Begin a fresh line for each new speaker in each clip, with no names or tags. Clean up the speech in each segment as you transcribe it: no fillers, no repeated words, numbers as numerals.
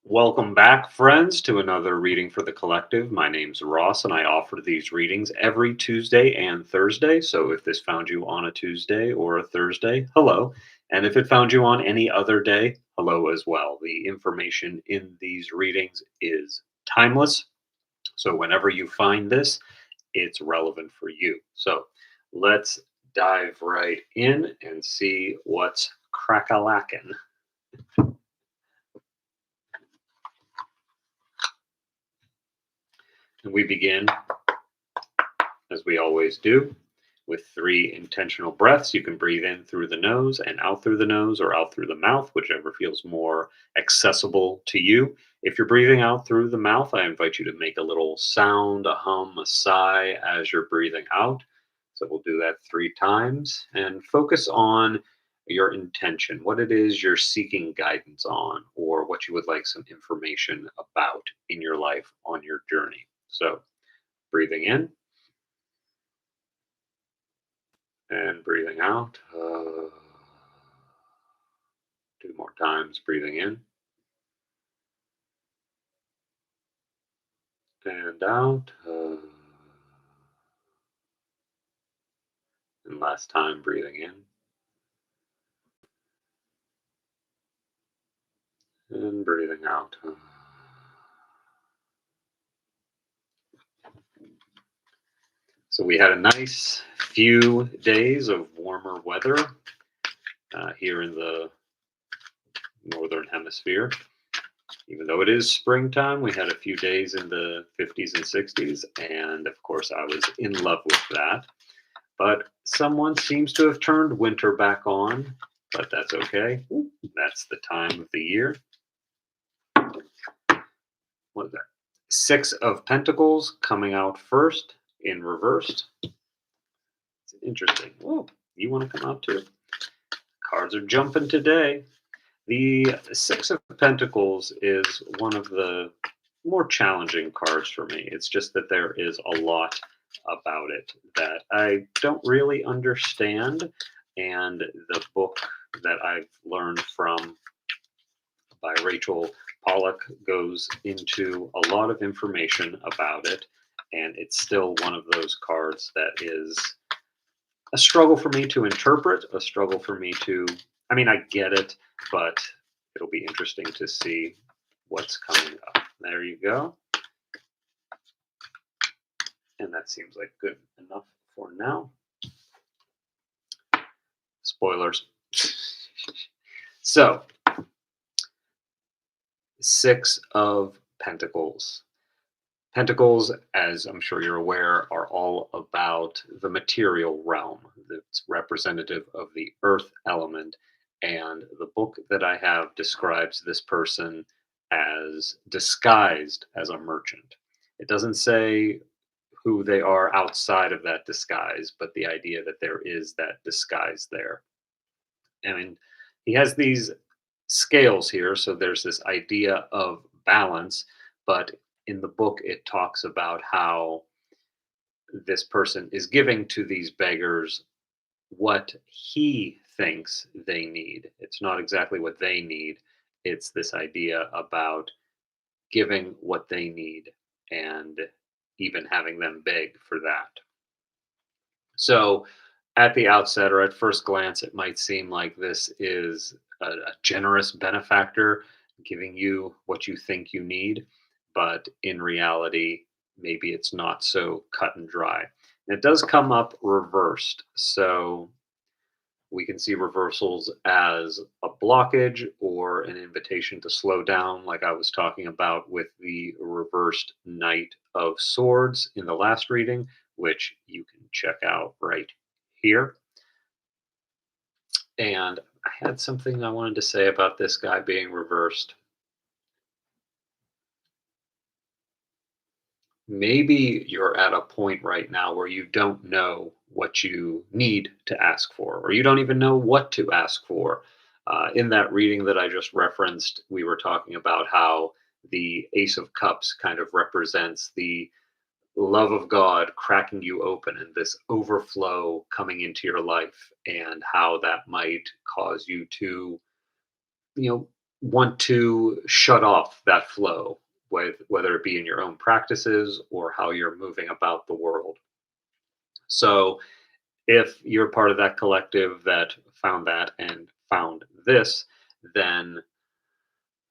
Welcome back, friends, to another reading for the collective. My name's Ross, and I offer these readings every Tuesday and Thursday. So if this found you on a Tuesday or a Thursday, hello. And if it found you on any other day, hello as well. The information in these readings is timeless. So whenever you find this, it's relevant for you. So let's dive right in and see what's crack-a-lackin'. And we begin as we always do, with 3 intentional breaths. You can breathe in through the nose and out through the nose or out through the mouth, whichever feels more accessible to you. If you're breathing out through the mouth, I invite you to make a little sound, a hum, a sigh as you're breathing out. So we'll do that 3 times and focus on your intention, what it is you're seeking guidance on, or what you would like some information about in your life on your journey. So breathing in and breathing out. 2 more times, breathing in and out. And last time, breathing in and breathing out. So we had a nice few days of warmer weather here in the northern hemisphere. Even though it is springtime, we had a few days in the 50s and 60s, and of course I was in love with that. But someone seems to have turned winter back on, but that's okay. That's the time of the year. What is that? 6 of Pentacles coming out first in reversed. It's interesting. Oh, you want to come out too? Cards are jumping today. The 6 of Pentacles is one of the more challenging cards for me. It's just that there is a lot about it that I don't really understand. And the book that I've learned from by Rachel Pollack goes into a lot of information about it. And it's still one of those cards that is a struggle for me to interpret, a struggle for me to, I mean, I get it, but it'll be interesting to see what's coming up. There you go. And that seems like good enough for now. Spoilers. So, 6 of Pentacles. Pentacles, as I'm sure you're aware, are all about the material realm. It's representative of the earth element. And the book that I have describes this person as disguised as a merchant. It doesn't say who they are outside of that disguise, but the idea that there is that disguise there. I mean, he has these scales here, so there's this idea of balance, but in the book it talks about how this person is giving to these beggars what he thinks they need. It's not exactly what they need, it's this idea about giving what they need and even having them beg for that. So, at the outset or at first glance, it might seem like this is a generous benefactor giving you what you think you need, but in reality, maybe it's not so cut and dry. And it does come up reversed. So, we can see reversals as a blockage or an invitation to slow down, like I was talking about with the reversed Knight of Swords in the last reading, which you can check out right here. And I had something I wanted to say about this guy being reversed. Maybe you're at a point right now where you don't know what you need to ask for, or you don't even know what to ask for. In that reading that I just referenced, we were talking about how the Ace of Cups kind of represents the love of God cracking you open and this overflow coming into your life, and how that might cause you to, you know, want to shut off that flow, whether it be in your own practices or how you're moving about the world. So if you're part of that collective that found that and found this, then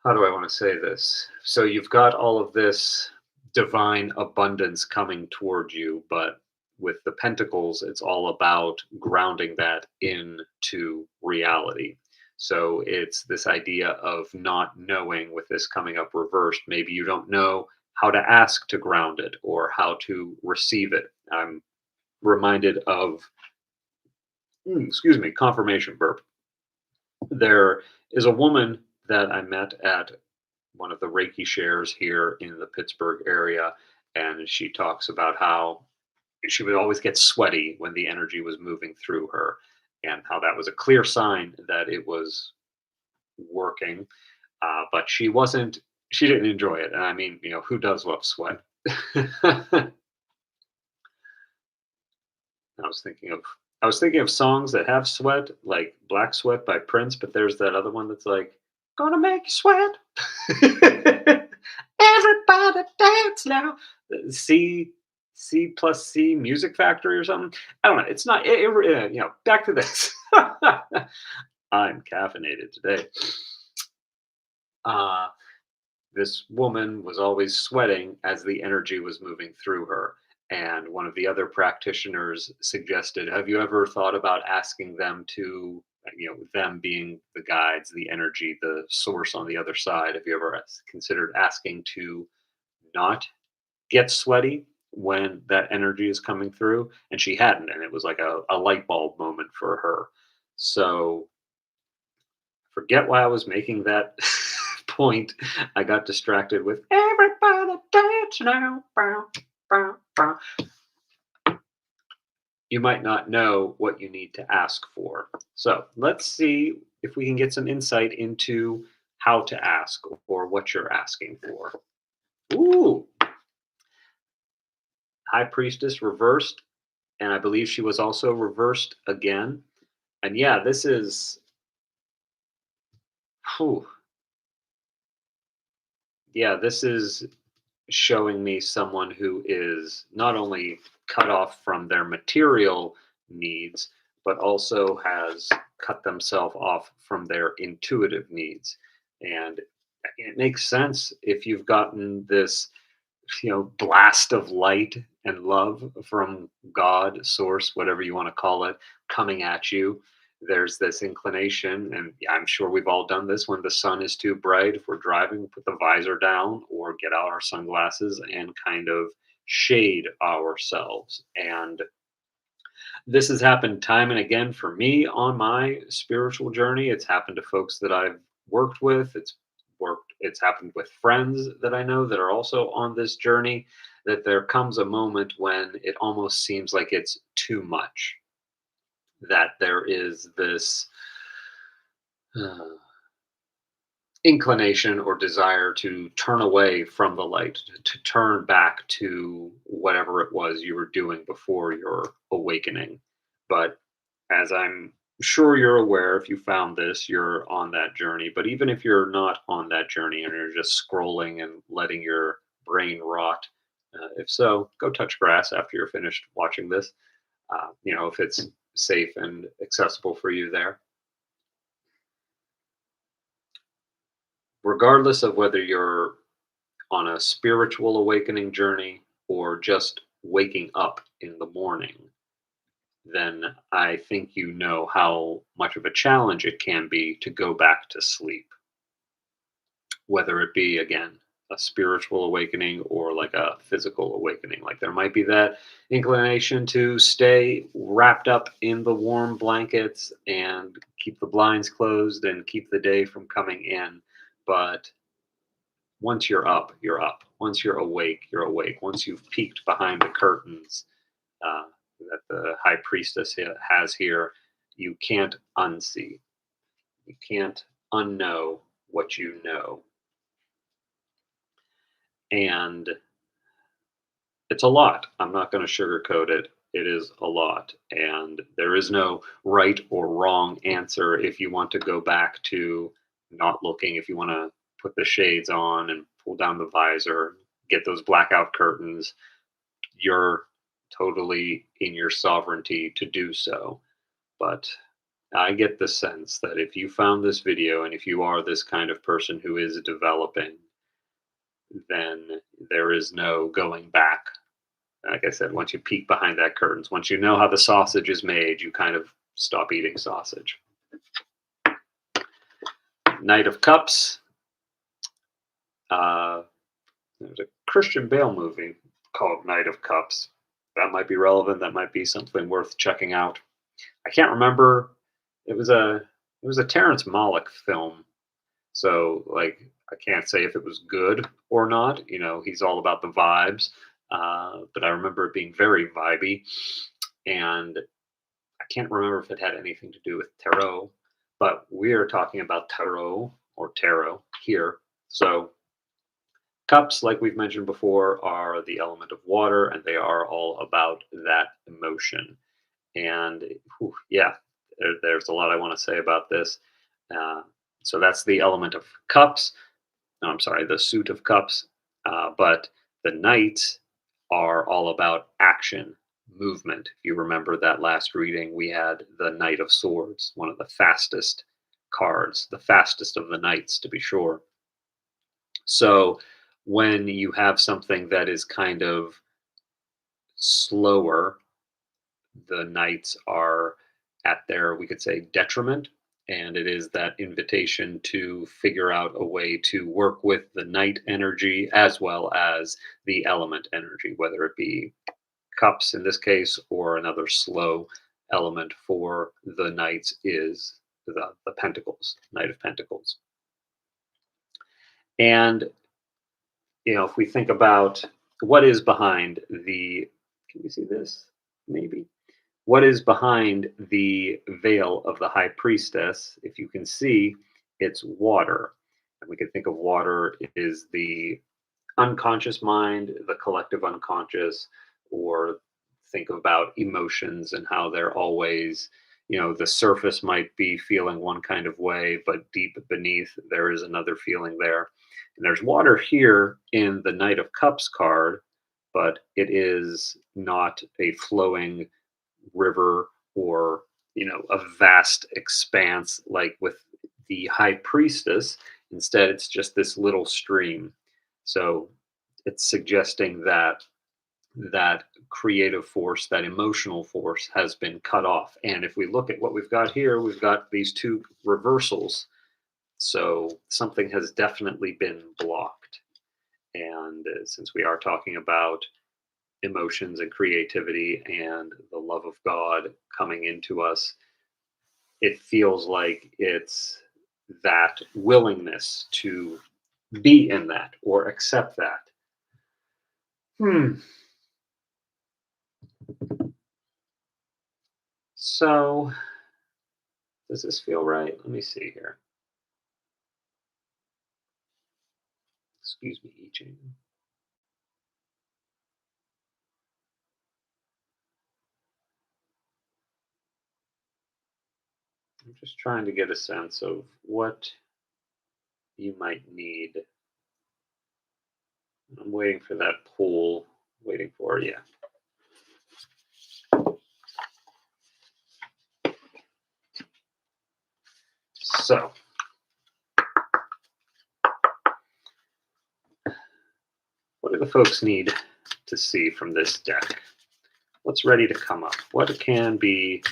how do I want to say this? So you've got all of this divine abundance coming toward you, but with the pentacles, it's all about grounding that into reality. So it's this idea of not knowing with this coming up reversed. Maybe you don't know how to ask to ground it or how to receive it. I'm reminded of, excuse me, confirmation burp. There is a woman that I met at one of the Reiki shares here in the Pittsburgh area, and she talks about how she would always get sweaty when the energy was moving through her, and how that was a clear sign that it was working. But she wasn't. She didn't enjoy it, and I mean, who does love sweat? I was thinking of I was thinking of songs that have sweat, like Black Sweat by Prince, but there's that other one that's like, gonna make you sweat. Everybody dance now. C C plus C Music Factory or something. I don't know. It's not. Back to this. I'm caffeinated today. Uh, this woman was always sweating as the energy was moving through her. And one of the other practitioners suggested, have you ever thought about asking them to, them being the guides, the energy, the source on the other side? Have you ever considered asking to not get sweaty when that energy is coming through? And she hadn't. And it was like a light bulb moment for her. So forget why I was making that point. I got distracted with everybody dance now. Bow, bow, bow. You might not know what you need to ask for. So let's see if we can get some insight into how to ask or what you're asking for. Ooh, High Priestess reversed, and I believe she was also reversed again. And yeah, this is, whew, yeah, this is showing me someone who is not only cut off from their material needs, but also has cut themselves off from their intuitive needs. And it makes sense if you've gotten this, blast of light and love from God, source, whatever you want to call it, coming at you. There's this inclination, and I'm sure we've all done this when the sun is too bright. If we're driving, put the visor down or get out our sunglasses and kind of shade ourselves. And this has happened time and again for me on my spiritual journey. It's happened to folks that I've worked with. It's happened with friends that I know that are also on this journey, that there comes a moment when it almost seems like it's too much, that there is this uh, inclination or desire to turn away from the light, to turn back to whatever it was you were doing before your awakening. But as I'm sure you're aware, if you found this, you're on that journey. But even if you're not on that journey and you're just scrolling and letting your brain rot, if so, go touch grass after you're finished watching this. If it's safe and accessible for you there. Regardless of whether you're on a spiritual awakening journey or just waking up in the morning, then I think you know how much of a challenge it can be to go back to sleep, whether it be, again, a spiritual awakening or like a physical awakening. Like there might be that inclination to stay wrapped up in the warm blankets and keep the blinds closed and keep the day from coming in. But once you're up, you're up. Once you're awake, you're awake. Once you've peeked behind the curtains uh, that the high priestess has here, you can't unsee. You can't unknow what you know. And it's a lot. I'm not going to sugarcoat it. It is a lot. And there is no right or wrong answer if you want to go back to not looking, if you want to put the shades on and pull down the visor, get those blackout curtains, you're totally in your sovereignty to do so. But I get the sense that if you found this video and if you are this kind of person who is developing, then there is no going back. Like I said, once you peek behind that curtains, once you know how the sausage is made, you kind of stop eating sausage. Knight of Cups. There's a Christian Bale movie called Knight of Cups. That might be relevant. That might be something worth checking out. I can't remember. It was a Terrence Malick film. So like I can't say if it was good or not. You know, he's all about the vibes. But I remember it being very vibey, and I can't remember if it had anything to do with tarot. But we are talking about tarot or tarot here. So cups, like we've mentioned before, are the element of water, and they are all about that emotion. And yeah, there's a lot I want to say about this. Uh, so that's the element of cups. No, I'm sorry, the suit of cups. But the knights are all about action, movement. If you remember that last reading, we had the Knight of Swords, one of the fastest cards, the fastest of the knights, to be sure. So when you have something that is kind of slower, the knights are at their, we could say, detriment. And it is that invitation to figure out a way to work with the knight energy as well as the element energy, whether it be cups in this case or another slow element for the knights is the pentacles, Knight of Pentacles. And, you know, if we think about what is behind the, can you see this? Maybe. What is behind the veil of the high priestess? If you can see, it's water. And we can think of water is the unconscious mind, the collective unconscious, or think about emotions and how they're always, you know, the surface might be feeling one kind of way, but deep beneath there is another feeling there. And there's water here in the Knight of Cups card, but it is not a flowing river or, you know, a vast expanse like with the high priestess. Instead, it's just this little stream. So it's suggesting that that creative force, that emotional force has been cut off. And if we look at what we've got here, we've got these two reversals. So something has definitely been blocked. And since we are talking about emotions and creativity and the love of God coming into us, it feels like it's that willingness to be in that or accept that. So, does this feel right? Let me see here. Excuse me, I Ching. I'm just trying to get a sense of what you might need. I'm waiting for that poll. Waiting for, yeah. So, what do the folks need to see from this deck? What's ready to come up? What can be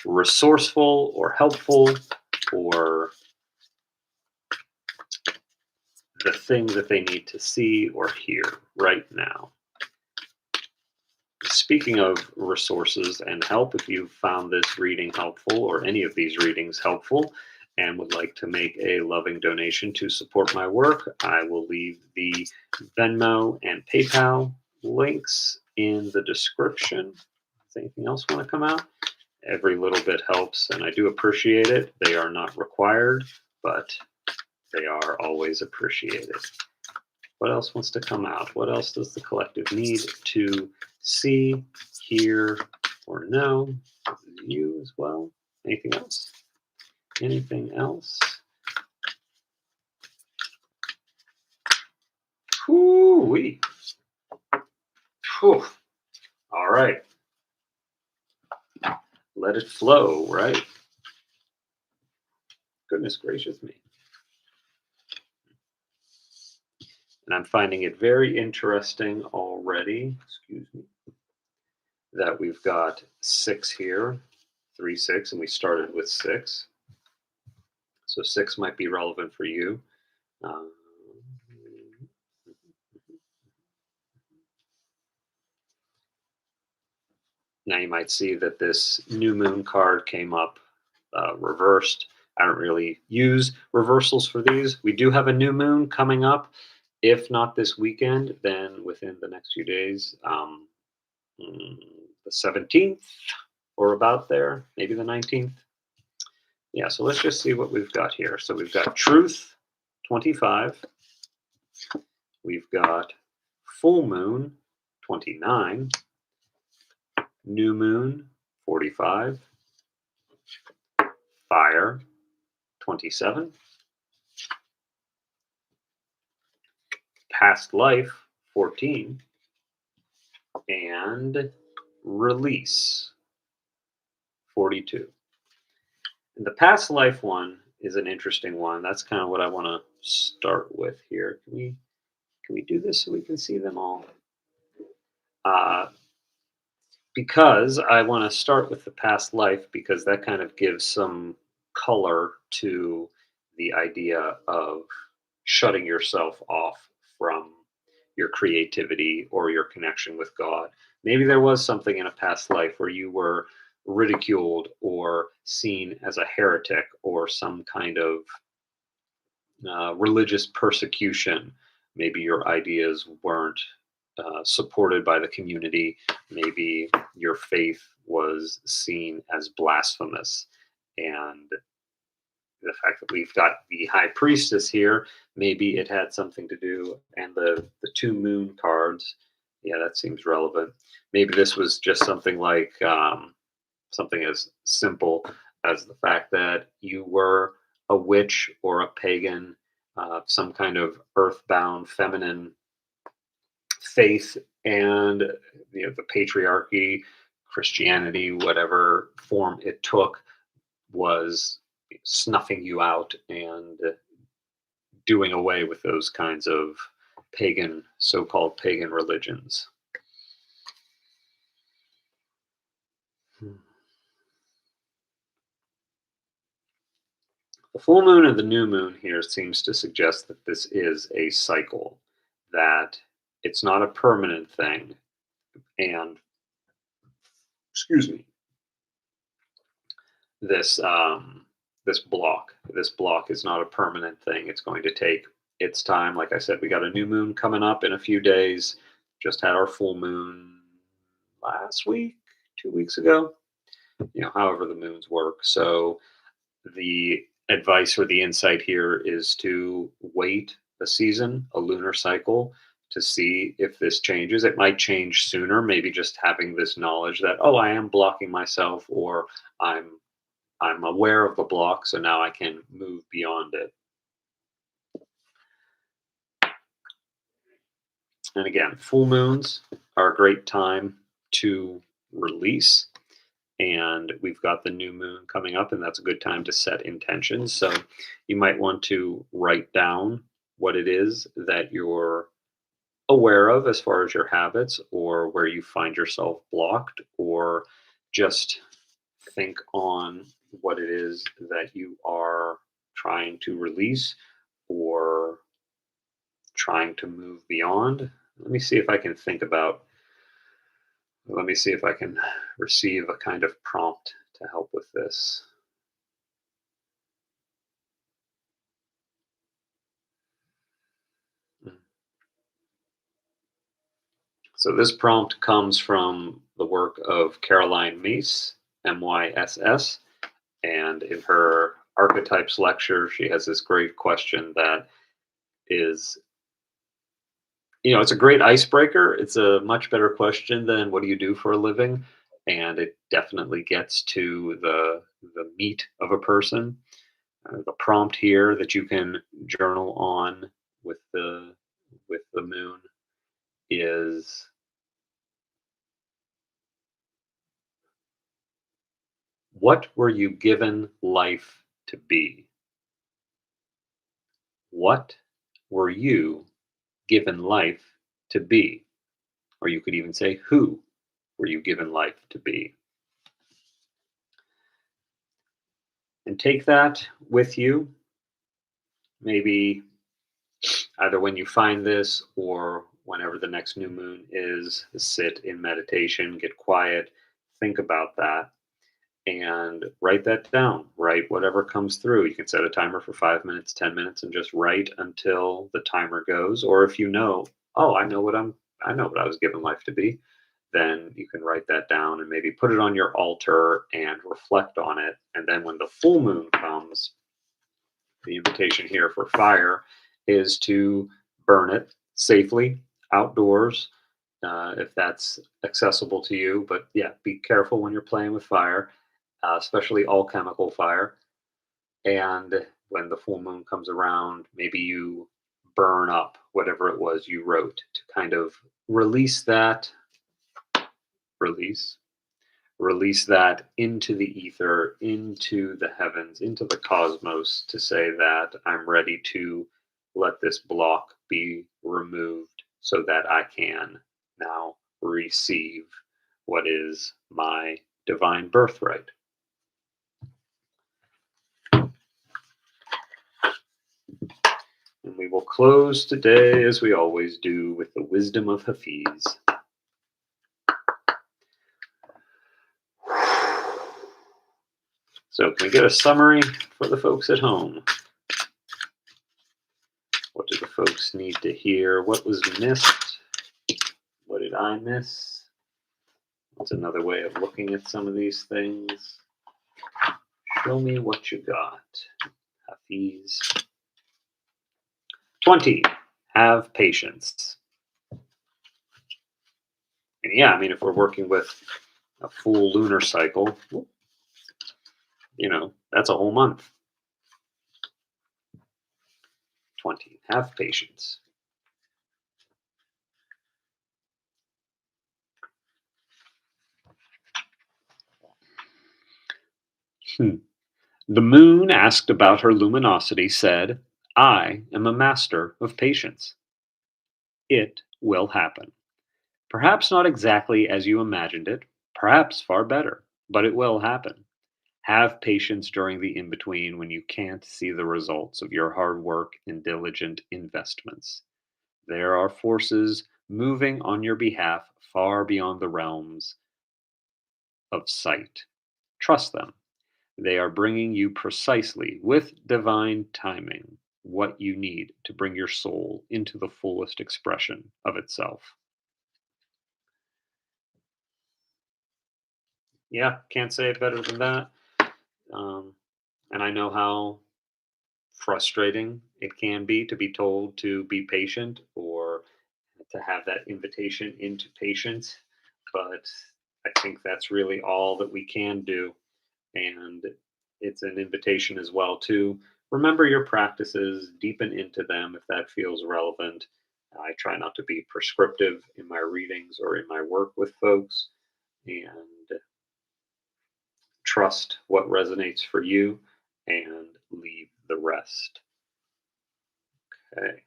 resourceful or helpful, or the thing that they need to see or hear right now? Speaking of resources and help, if you found this reading helpful or any of these readings helpful and would like to make a loving donation to support my work, I will leave the Venmo and PayPal links in the description. Does anything else want to come out? Every little bit helps, and I do appreciate it. They are not required, but they are always appreciated. What else wants to come out? What else does the collective need to see, hear, or know? You as well. Anything else? Anything else? let it flow, right? Goodness gracious me. And I'm finding it very interesting already, excuse me, that we've got 6 here, 3, 6, and we started with 6. So 6 might be relevant for you. Um, Now you might see that this new moon card came up reversed. I don't really use reversals for these. We do have a new moon coming up. If not this weekend, then within the next few days, mm, the 17th or about there, maybe the 19th. Yeah, so let's just see what we've got here. So we've got Truth 25. We've got Full Moon 29. New Moon 45. Fire 27. Past Life 14. And Release 42. And the Past Life one is an interesting one. That's kind of what I want to start with here. Can we do this so we can see them all? Uh, because I want to start with the past life because that kind of gives some color to the idea of shutting yourself off from your creativity or your connection with God. Maybe there was something in a past life where you were ridiculed or seen as a heretic or some kind of religious persecution. Maybe your ideas weren't supported by the community. Maybe your faith was seen as blasphemous. And the fact that we've got the high priestess here, maybe it had something to do. And the 2 moon cards, yeah, that seems relevant. Maybe this was just something like something as simple as the fact that you were a witch or a pagan, some kind of earthbound feminine faith, and the patriarchy, Christianity, whatever form it took, was snuffing you out and doing away with those kinds of pagan, so-called pagan religions. The full moon and the new moon here seems to suggest that this is a cycle, that it's not a permanent thing. And excuse me, this this block is not a permanent thing. It's going to take its time. Like I said, we got a new moon coming up in a few days. Just had our full moon last week, 2 weeks ago. However the moons work. So the advice or the insight here is to wait a season, a lunar cycle, to see if this changes. It might change sooner, maybe just having this knowledge that, oh, I am blocking myself, or I'm aware of the block, so now I can move beyond it. And again, full moons are a great time to release. And we've got the new moon coming up, and that's a good time to set intentions. So you might want to write down what it is that you're aware of as far as your habits or where you find yourself blocked, or just think on what it is that you are trying to release or trying to move beyond. Let me see if I can receive a kind of prompt to help with this. So this prompt comes from the work of Caroline Myss, Myss, and in her archetypes lecture, she has this great question that is, it's a great icebreaker. It's a much better question than what do you do for a living, and it definitely gets to the meat of a person. The prompt here that you can journal on with the moon is, What were you given life to be? What were you given life to be? Or you could even say, who were you given life to be? And take that with you, maybe either when you find this or whenever the next new moon is, sit in meditation, get quiet, think about that, and write that down. Write whatever comes through. You can set a timer for 5 minutes, 10 minutes, and just write until the timer goes. Or if you know, oh, I know what I was given life to be, then you can write that down and maybe put it on your altar and reflect on it. And then when the full moon comes, the invitation here for fire is to burn it safely outdoors, if that's accessible to you. But yeah, be careful when you're playing with fire, especially all chemical fire. And when the full moon comes around, maybe you burn up whatever it was you wrote to kind of release that, release, release that into the ether, into the heavens, into the cosmos, to say that I'm ready to let this block be removed so that I can now receive what is my divine birthright. And we will close today, as we always do, with the wisdom of Hafiz. So, can we get a summary for the folks at home? What do the folks need to hear? What was missed? What did I miss? That's another way of looking at some of these things. Show me what you got. Hafiz. 20. Have patience. And yeah, I mean, if we're working with a full lunar cycle, that's a whole month. 20. Have patience. The moon, asked about her luminosity, said, I am a master of patience. It will happen. Perhaps not exactly as you imagined it, perhaps far better, but it will happen. Have patience during the in between when you can't see the results of your hard work and diligent investments. There are forces moving on your behalf far beyond the realms of sight. Trust them. They are bringing you precisely, with divine timing, what you need to bring your soul into the fullest expression of itself. Yeah, can't say it better than that. Um, and I know how frustrating it can be to be told to be patient or to have that invitation into patience. But I think that's really all that we can do. And it's an invitation as well to remember your practices, deepen into them if that feels relevant. I try not to be prescriptive in my readings or in my work with folks, and trust what resonates for you and leave the rest. Okay.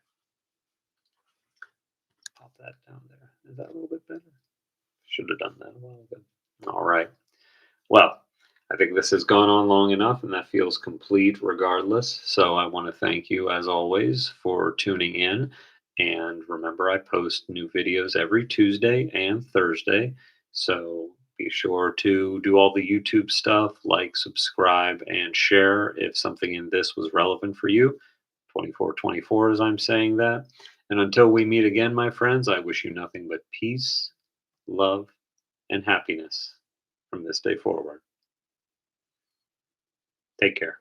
Pop that down there. Is that a little bit better? Should have done that a while ago. All right. Well, I think this has gone on long enough and that feels complete regardless. So I want to thank you, as always, for tuning in. And remember, I post new videos every Tuesday and Thursday. So be sure to do all the YouTube stuff, like, subscribe, and share if something in this was relevant for you. 2424 as I'm saying that. And until we meet again, my friends, I wish you nothing but peace, love, and happiness from this day forward. Take care.